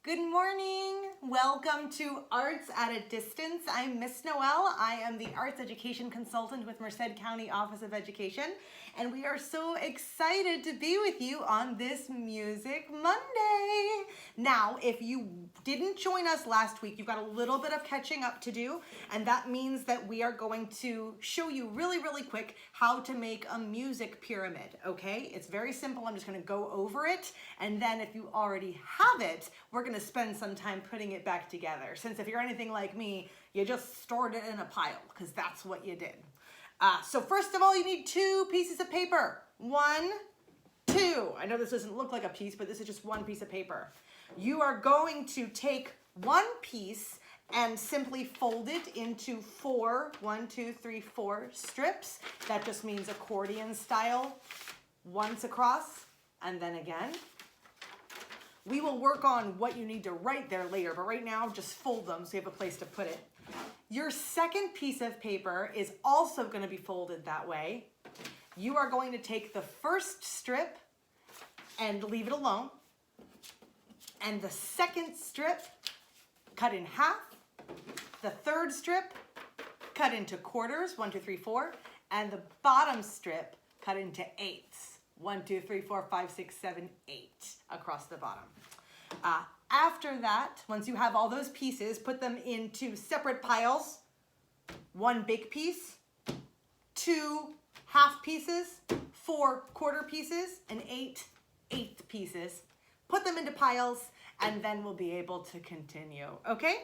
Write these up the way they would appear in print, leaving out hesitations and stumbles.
Good morning. Welcome to Arts at a Distance. I'm Miss Noel. I am the Arts Education Consultant with Merced County Office of Education, and we are so excited to be with you on this Music Monday. Now, if you didn't join us last week, you've got a little bit of catching up to do, and that means that we are going to show you really quick how to make a music pyramid, okay? It's very simple. I'm just going to go over it, and then if you already have it, we're going to spend some time putting it back together. Since if you're anything like me, you just stored it in a pile because that's what you did. So first of all, you need 2 pieces of paper. 1, 2. I know this doesn't look like a piece, but this is just 1 piece of paper. You are going to take 1 piece and simply fold it into 4, 1, 2, 3, 4 strips. That just means accordion style, once across and then again. We will work on what you need to write there later, but right now just fold them so you have a place to put it. Your second piece of paper is also going to be folded that way. You are going to take the first strip and leave it alone, and the second strip cut in half, the third strip cut into quarters, 1, 2, 3, 4, and the bottom strip cut into eighths. 1, 2, 3, 4, 5, 6, 7, 8 across the bottom. After that, once you have all those pieces, put them into separate piles. 1 big piece, 2 half pieces, 4 quarter pieces, and 8 eighth pieces. Put them into piles, and then we'll be able to continue, okay?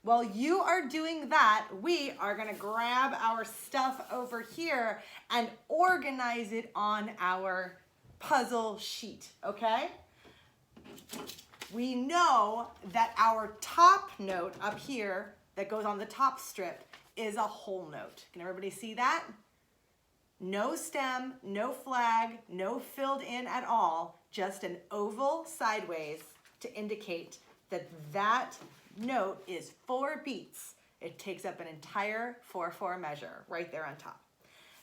While you are doing that, we are gonna grab our stuff over here and organize it on our puzzle sheet, okay? We know that our top note up here that goes on the top strip is a whole note. Can everybody see that? No stem, no flag, no filled in at all, just an oval sideways to indicate that that note is 4 beats. It takes up an entire 4/4 measure right there on top.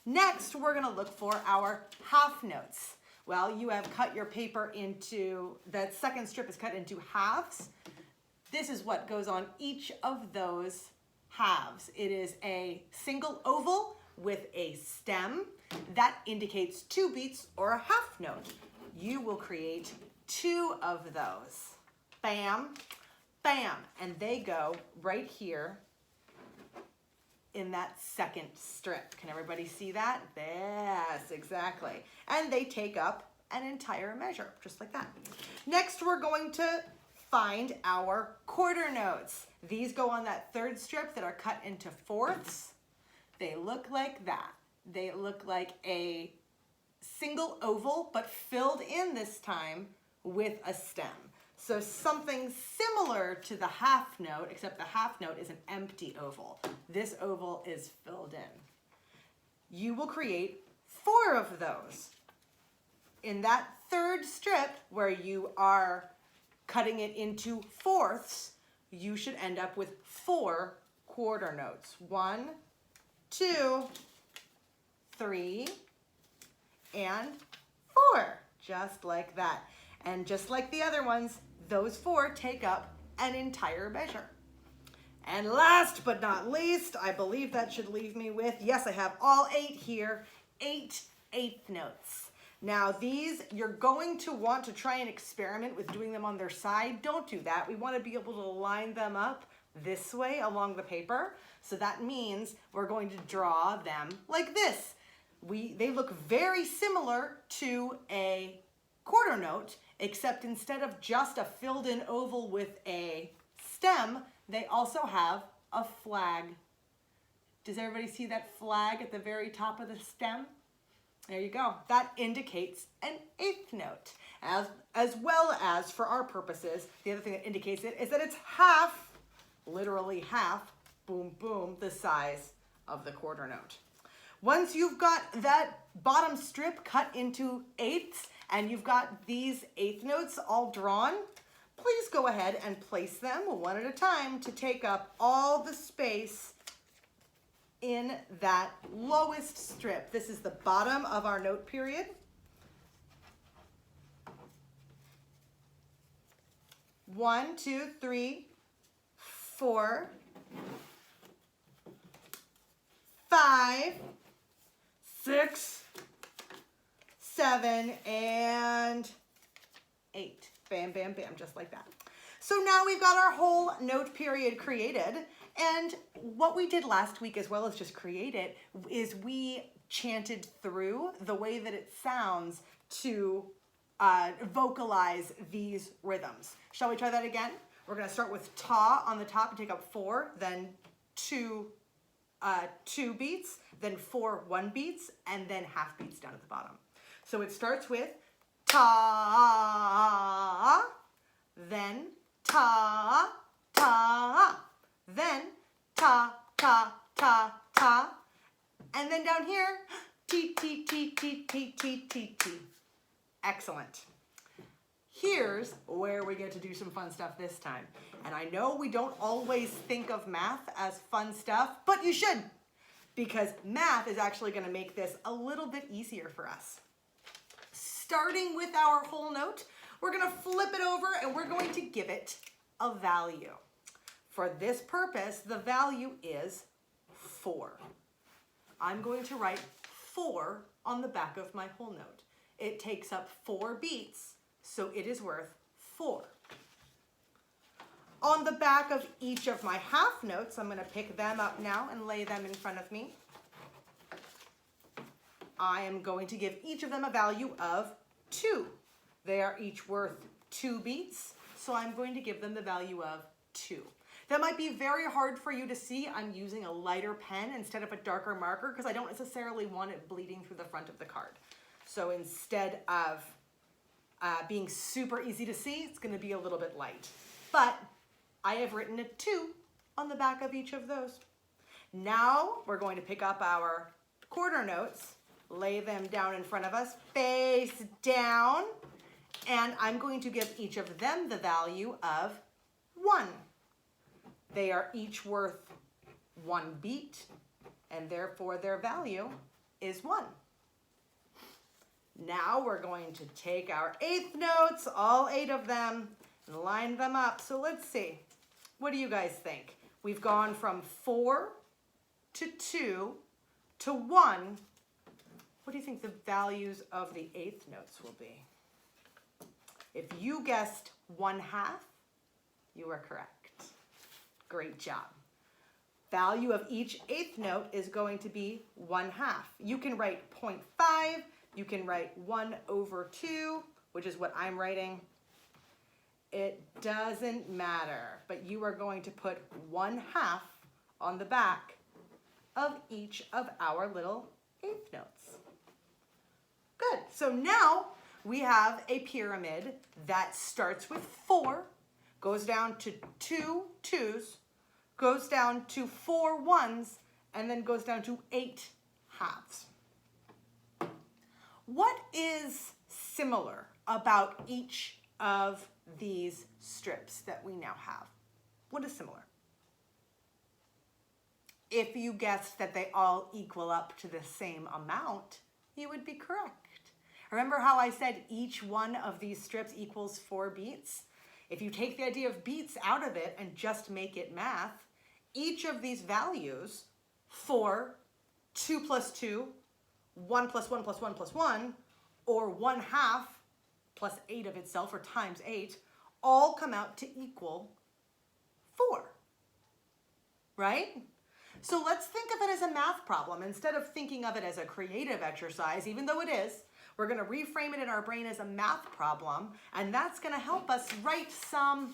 Next, we're gonna look for our half notes. Well, you have cut your paper into, that second strip is cut into halves. This is what goes on each of those halves. It is a single oval with a stem. That indicates 2 beats or a half note. You will create 2 of those. Bam, bam, and they go right here in that second strip. Can everybody see that? Yes, exactly. And they take up an entire measure, just like that. Next, we're going to find our quarter notes. These go on that third strip that are cut into fourths. They look like that. They look like a single oval, but filled in this time with a stem. So something similar to the half note, except the half note is an empty oval. This oval is filled in. You will create 4 of those. In that third strip where you are cutting it into fourths, you should end up with 4 quarter notes. 1, 2, 3, and 4, just like that. And just like the other ones, those 4 take up an entire measure. And last but not least, I believe that should leave me with, yes, I have all 8 here, 8 eighth notes. Now these, you're going to want to try and experiment with doing them on their side. Don't do that. We want to be able to line them up this way along the paper. So that means we're going to draw them like this. They look very similar to a quarter note, except instead of just a filled in oval with a stem, they also have a flag. Does everybody see that flag at the very top of the stem? There you go. That indicates an eighth note. As well as, for our purposes, the other thing that indicates it is that it's half, literally half, boom, boom, the size of the quarter note. Once you've got that bottom strip cut into eighths, and you've got these eighth notes all drawn, please go ahead and place them one at a time to take up all the space in that lowest strip. This is the bottom of our note period. 1, 2, 3, 4, 5, 6, 7, and 8. Bam, bam, bam, just like that. So now we've got our whole note period created. And what we did last week, as well as just create it, is we chanted through the way that it sounds to vocalize these rhythms. Shall we try that again? We're going to start with ta on the top and take up 4, then 2 beats, then 4 1 beats, and then half beats down at the bottom. So it starts with ta, then ta, ta, then ta, ta, ta, ta, and then down here, t, t, t, t, t, t, t, t. Excellent. Here's where we get to do some fun stuff this time. And I know we don't always think of math as fun stuff, but you should, because math is actually going to make this a little bit easier for us. Starting with our whole note, we're going to flip it over and we're going to give it a value. For this purpose, the value is 4. I'm going to write 4 on the back of my whole note. It takes up 4 beats, so it is worth 4. On the back of each of my half notes, I'm going to pick them up now and lay them in front of me. I am going to give each of them a value of 2. They are each worth 2 beats, so I'm going to give them the value of 2. That might be very hard for you to see. I'm using a lighter pen instead of a darker marker because I don't necessarily want it bleeding through the front of the card. So instead of being super easy to see, it's going to be a little bit light. But I have written a 2 on the back of each of those. Now we're going to pick up our quarter notes, lay them down in front of us, face down, and I'm going to give each of them the value of 1. They are each worth 1 beat, and therefore their value is 1. Now we're going to take our eighth notes, all 8 of them, and line them up. So let's see. What do you guys think? We've gone from 4 to 2 to 1. What do you think the values of the eighth notes will be? If you guessed 1/2, you are correct. Great job. Value of each eighth note is going to be 1/2. You can write 0.5, you can write 1/2, which is what I'm writing. It doesn't matter, but you are going to put 1/2 on the back of each of our little eighth notes. Good, so now we have a pyramid that starts with 4, goes down to 2 2s, goes down to 4 1s, and then goes down to 8 halves. What is similar about each of these strips that we now have? What is similar? If you guessed that they all equal up to the same amount, you would be correct. Remember how I said each one of these strips equals 4 beats? If you take the idea of beats out of it and just make it math, each of these values, 4, 2 plus 2, 1 plus 1 plus 1 plus 1, or 1/2 plus 8 of itself, or times 8, all come out to equal 4, right? So let's think of it as a math problem. Instead of thinking of it as a creative exercise, even though it is, we're going to reframe it in our brain as a math problem, and that's going to help us write some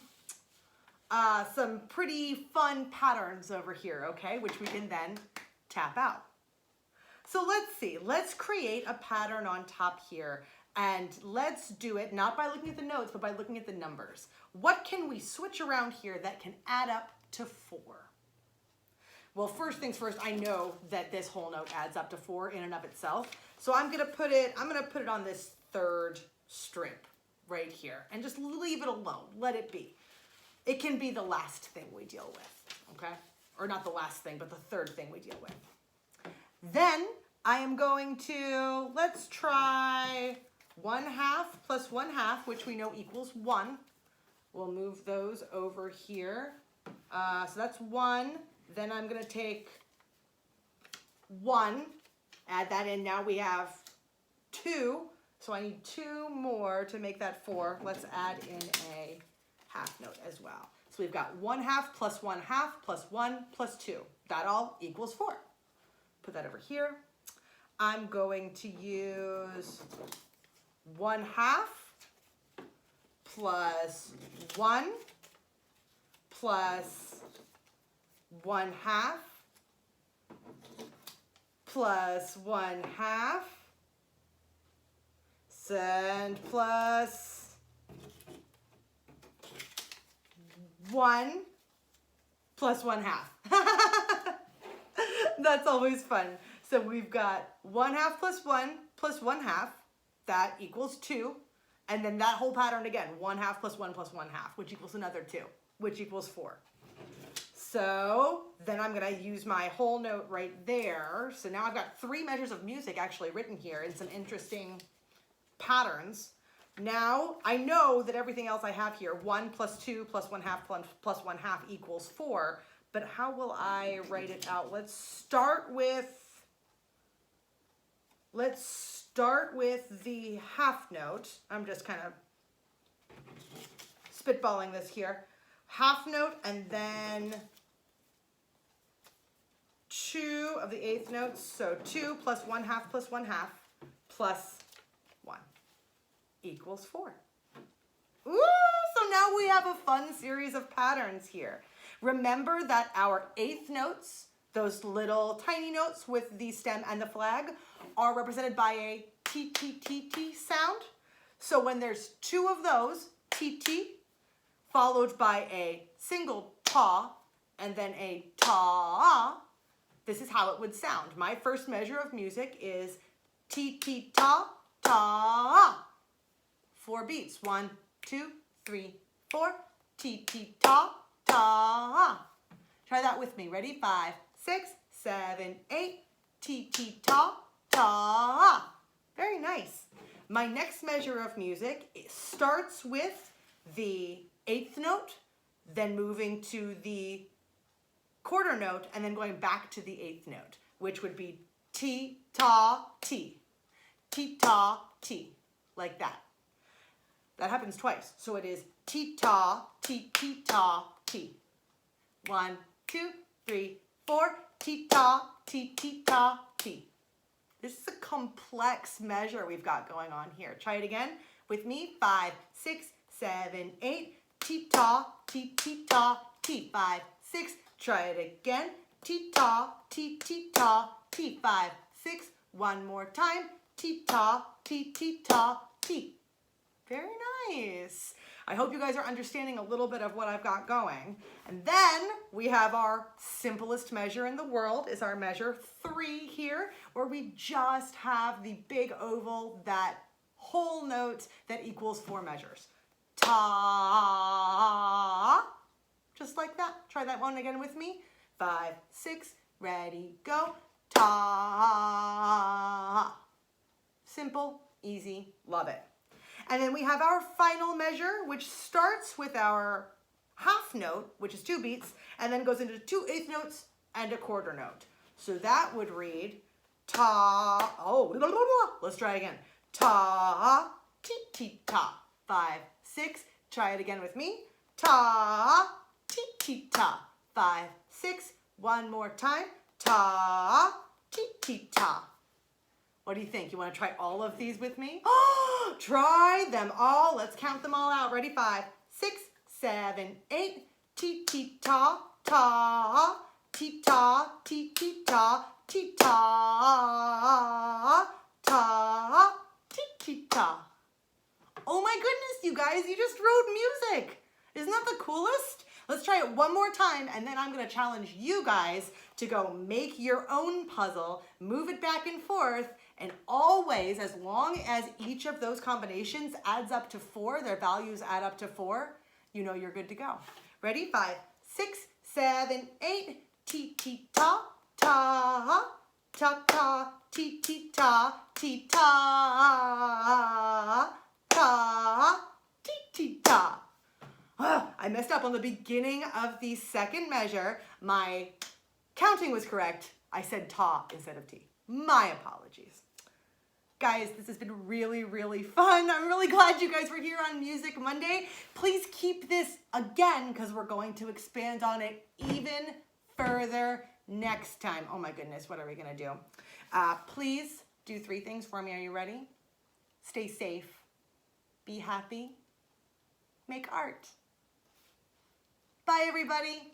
pretty fun patterns over here, okay, which we can then tap out. So let's see. Let's create a pattern on top here, and let's do it not by looking at the notes, but by looking at the numbers. What can we switch around here that can add up to 4? Well, first things first, I know that this whole note adds up to 4 in and of itself. So I'm gonna put it on this 3rd strip right here and just leave it alone. Let it be. It can be the last thing we deal with, okay? Or not the last thing, but the 3rd thing we deal with. Then I am going to, let's try 1/2 plus 1/2, which we know equals 1. We'll move those over here. So that's 1. Then I'm going to take 1, add that in. Now we have 2. So I need 2 more to make that 4. Let's add in a half note as well. So we've got 1/2 plus 1/2 plus 1 plus 2. That all equals 4. Put that over here. I'm going to use 1/2 plus 1 plus 1/2 plus 1/2 and plus 1 plus 1/2. That's always fun. So we've got 1/2 plus 1 plus 1/2. That equals 2. And then that whole pattern again, 1/2 plus 1 plus 1/2, which equals another 2, which equals 4. So then I'm going to use my whole note right there. So now I've got 3 measures of music actually written here in some interesting patterns. Now I know that everything else I have here, 1 plus 2 plus 1/2 plus 1/2 equals 4. But how will I write it out? Let's start with the half note. I'm just kind of spitballing this here. Half note and then 2 of the 8th notes. So 2 plus 1/2 plus 1/2 plus 1 equals 4. Ooh, so now we have a fun series of patterns here. Remember that our 8th notes, those little tiny notes with the stem and the flag, are represented by a T, T, T, T sound. So when there's 2 of those, T, T, followed by a single ta, and then a ta, this is how it would sound. My first measure of music is T, T, ta, ta. 4 beats. 1, 2, 3, 4. T, T, ta, ta. Try that with me. Ready? 5, 6, 7, 8. T, T, ta, ta. Very nice. My next measure of music starts with the 8th note, then moving to the quarter note, and then going back to the 8th note, which would be T, ta, T. T, ta, T. Like that. That happens twice. So it is T, ta, T, T, ta, T. 1, 2, 3, 4. T, ta, T, T, ta, T. This is a complex measure we've got going on here. Try it again with me. 5, 6, 7, 8. T, ta, T, T, ta, T. 5, 6. Try it again. T, ta, T, T, ta, T. 5, 6. One more time. T, ta, T, T, ta, T. Very nice. I hope you guys are understanding a little bit of what I've got going. And then we have our simplest measure in the world is our measure 3 here, where we just have the big oval, that whole note that equals 4 measures. Ta, just like that. Try that one again with me. 5, 6, ready, go. Ta. Simple, easy, love it. And then we have our final measure, which starts with our half note, which is 2 beats, and then goes into 2 8th notes and a quarter note. So that would read ta, let's try again. Ta, ti, ti, ta. 5, 6, try it again with me. Ta, ti, ti, ta. 5, 6, one more time. Ta, ti, ti, ta. What do you think? You want to try all of these with me? Try them all. Let's count them all out. Ready? 5, 6, 7, 8. Ti, ti, ta, ta. Ti, ta, ti, ti, ta. Ti, ta, ta. Ti, ti, ta. Oh my goodness, you guys, you just wrote music. Isn't that the coolest? Let's try it one more time, and then I'm going to challenge you guys to go make your own puzzle, move it back and forth, and always, as long as each of those combinations adds up to 4, their values add up to 4, you know you're good to go. Ready? 5, 6, 7, 8. Ti, ti, ta, ta, ta, ta, ti, ti, ta, ti, ta, ta, ti, ti, ta. I messed up on the beginning of the second measure. My counting was correct. I said ta instead of t. My apologies. Guys, this has been really, really fun. I'm really glad you guys were here on Music Monday. Please keep this again because we're going to expand on it even further next time. Oh my goodness, what are we gonna do? Please do 3 things for me. Are you ready? Stay safe, be happy, make art. Bye everybody.